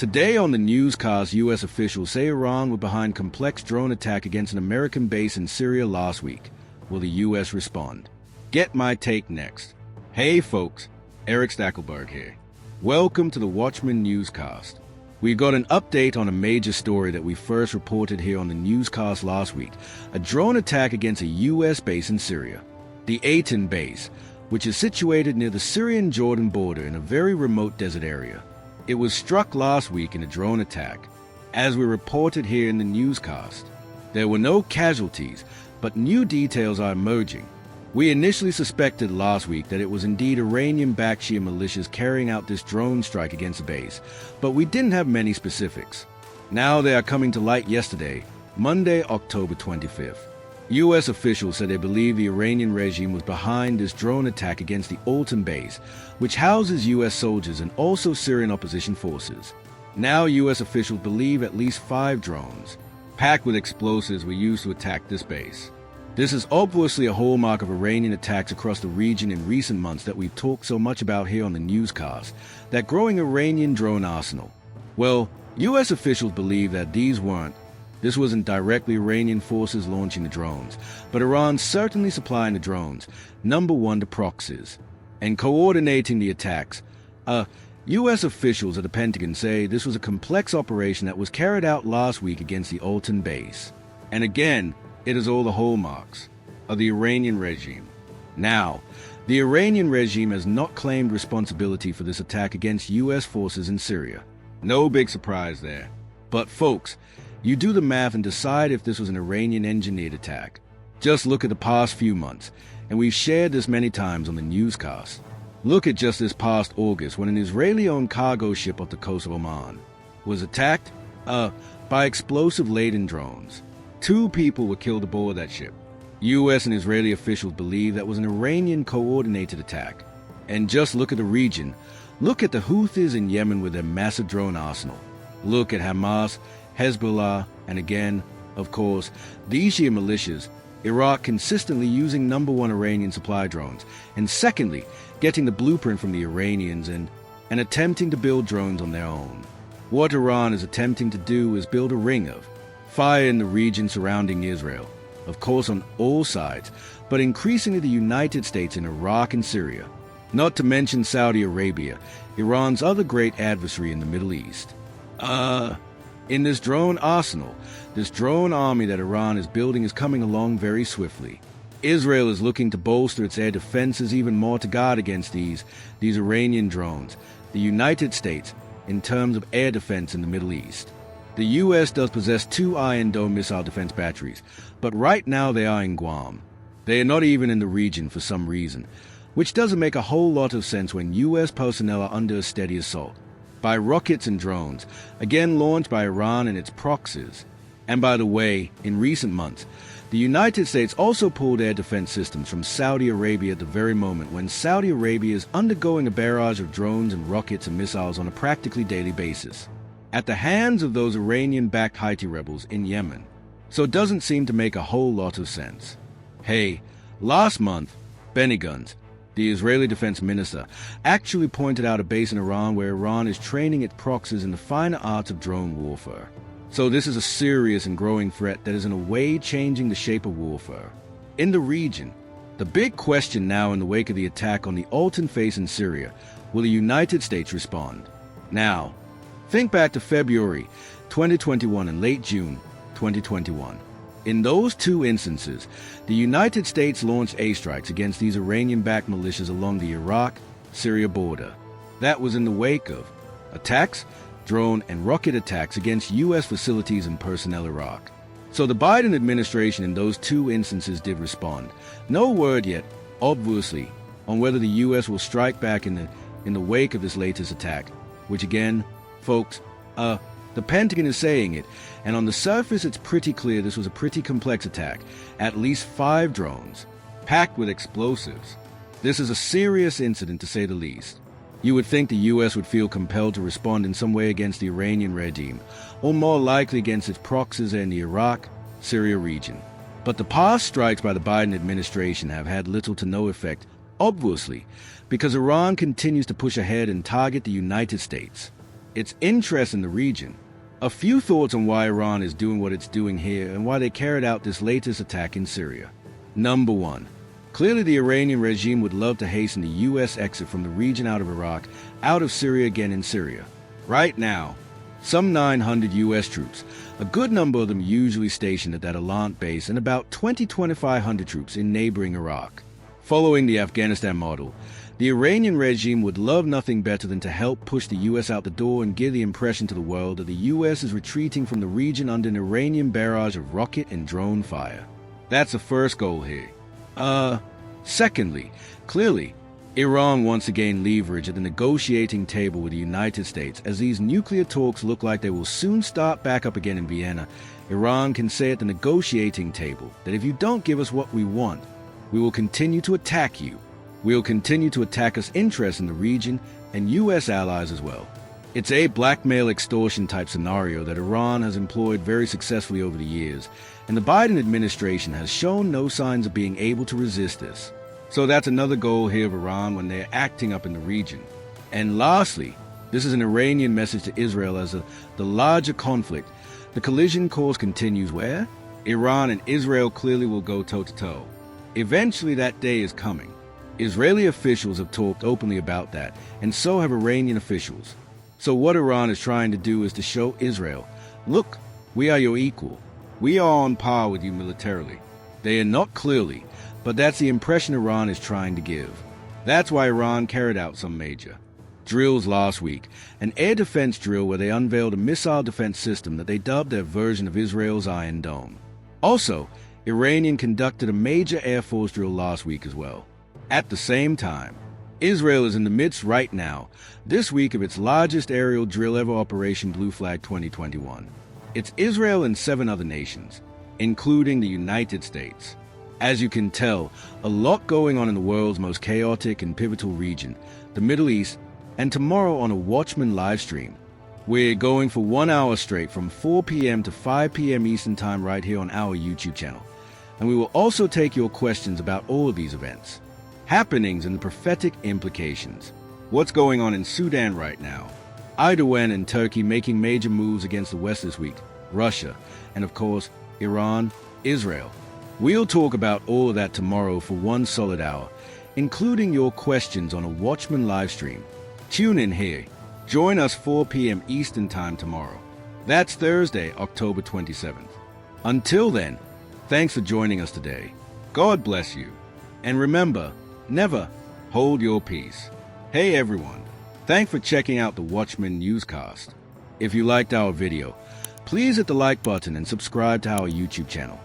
Today on the newscast, U.S. officials say Iran were behind complex drone attack against an American base in Syria last week. Will the U.S. respond? Get my take next. Hey folks, Eric Stackelberg here. Welcome to the Watchman newscast. We got an update on a major story that we first reported here on the newscast last week. A drone attack against a U.S. base in Syria. The Aten base, which is situated near the Syrian-Jordan border in a very remote desert area. It was struck last week in a drone attack, as we reported here in the newscast. There were no casualties, but new details are emerging. We initially suspected last week that it was indeed Iranian-backed Shia militias carrying out this drone strike against the base, but we didn't have many specifics. Now they are coming to light yesterday, Monday, October 25th. U.S. officials said they believe the Iranian regime was behind this drone attack against the Aten base, which houses U.S. soldiers and also Syrian opposition forces. Now U.S. officials believe at least 5 drones, packed with explosives, were used to attack this base. This is obviously a hallmark of Iranian attacks across the region in recent months that we've talked so much about here on the newscast, that growing Iranian drone arsenal. Well, U.S. officials believe that this wasn't directly Iranian forces launching the drones, but Iran certainly supplying the drones, number one to proxies, and coordinating the attacks. U.S. officials at the Pentagon say this was a complex operation that was carried out last week against the Aten base. And again, it is all the hallmarks of the Iranian regime. Now, the Iranian regime has not claimed responsibility for this attack against U.S. forces in Syria. No big surprise there. But folks, you do the math and decide if this was an Iranian-engineered attack. Just look at the past few months, and we've shared this many times on the newscast. Look at just this past August when an Israeli-owned cargo ship off the coast of Oman was attacked by explosive-laden drones. 2 people were killed aboard that ship. U.S. and Israeli officials believe that was an Iranian-coordinated attack. And just look at the region. Look at the Houthis in Yemen with their massive drone arsenal. Look at Hamas, Hezbollah, and again, of course, the Shia militias, Iraq consistently using number one Iranian supply drones, and secondly, getting the blueprint from the Iranians and attempting to build drones on their own. What Iran is attempting to do is build a ring of fire in the region surrounding Israel, of course on all sides, but increasingly the United States in Iraq and Syria, not to mention Saudi Arabia, Iran's other great adversary in the Middle East. In this drone arsenal, this drone army that Iran is building is coming along very swiftly. Israel is looking to bolster its air defenses even more to guard against these Iranian drones. The United States, in terms of air defense in the Middle East. The U.S. does possess 2 Iron Dome missile defense batteries, but right now they are in Guam. They are not even in the region for some reason, which doesn't make a whole lot of sense when U.S. personnel are under a steady assault by rockets and drones, again launched by Iran and its proxies. And by the way, in recent months, the United States also pulled air defense systems from Saudi Arabia at the very moment when Saudi Arabia is undergoing a barrage of drones and rockets and missiles on a practically daily basis, at the hands of those Iranian-backed Houthi rebels in Yemen. So it doesn't seem to make a whole lot of sense. Hey, last month, Benny Gantz, the Israeli defense minister, actually pointed out a base in Iran where Iran is training its proxies in the finer arts of drone warfare. So this is a serious and growing threat that is in a way changing the shape of warfare in the region. The big question now in the wake of the attack on the Aten base in Syria, will the United States respond? Now, think back to February 2021 and late June 2021. In those 2 instances, the United States launched airstrikes against these Iranian-backed militias along the Iraq-Syria border. That was in the wake of attacks, drone and rocket attacks against U.S. facilities and personnel in Iraq. So the Biden administration in those 2 instances did respond. No word yet, obviously, on whether the U.S. will strike back in the wake of this latest attack, which again, folks, the Pentagon is saying it, and on the surface it's pretty clear this was a pretty complex attack. At least 5 drones, packed with explosives. This is a serious incident to say the least. You would think the U.S. would feel compelled to respond in some way against the Iranian regime, or more likely against its proxies in the Iraq-Syria region. But the past strikes by the Biden administration have had little to no effect, obviously, because Iran continues to push ahead and target the United States. its interest in the region. A few thoughts on why Iran is doing what it's doing here and why they carried out this latest attack in Syria. Number 1. Clearly the Iranian regime would love to hasten the U.S. exit from the region out of Iraq, out of Syria again in Syria. Right now, some 900 U.S. troops, a good number of them usually stationed at that Alant base, and about 2,500 troops in neighboring Iraq. Following the Afghanistan model, the Iranian regime would love nothing better than to help push the U.S. out the door and give the impression to the world that the U.S. is retreating from the region under an Iranian barrage of rocket and drone fire. That's the first goal here. Secondly, clearly, Iran wants to gain leverage at the negotiating table with the United States. As these nuclear talks look like they will soon start back up again in Vienna, Iran can say at the negotiating table that if you don't give us what we want, we will continue to attack you. We'll continue to attack us interests in the region and U.S. allies as well. It's a blackmail extortion type scenario that Iran has employed very successfully over the years, and the Biden administration has shown no signs of being able to resist this. So that's another goal here of Iran when they're acting up in the region. And lastly, this is an Iranian message to Israel as the larger conflict. The collision course continues where Iran and Israel clearly will go toe-to-toe. Eventually that day is coming. Israeli officials have talked openly about that, and so have Iranian officials. So what Iran is trying to do is to show Israel, look, we are your equal. We are on par with you militarily. They are not clearly, but that's the impression Iran is trying to give. That's why Iran carried out some major drills last week, an air defense drill where they unveiled a missile defense system that they dubbed their version of Israel's Iron Dome. Also, Iranian conducted a major Air Force drill last week as well. At the same time, Israel is in the midst right now, this week, of its largest aerial drill ever, Operation Blue Flag 2021. It's Israel and 7 other nations, including the United States. As you can tell, a lot going on in the world's most chaotic and pivotal region, the Middle East, and tomorrow on a Watchman live stream. We're going for 1 hour straight from 4 p.m. to 5 p.m. Eastern Time right here on our YouTube channel. And we will also take your questions about all of these events, happenings and the prophetic implications. What's going on in Sudan right now? Erdogan and Turkey making major moves against the West this week, Russia, and of course, Iran, Israel. We'll talk about all of that tomorrow for 1 solid hour, including your questions on a Watchman live stream. Tune in here. Join us 4 p.m. Eastern Time tomorrow. That's Thursday, October 27th. Until then, thanks for joining us today. God bless you. And remember, never hold your peace. Hey everyone, thanks for checking out the Watchman newscast. If you liked our video, please hit the like button and subscribe to our YouTube channel.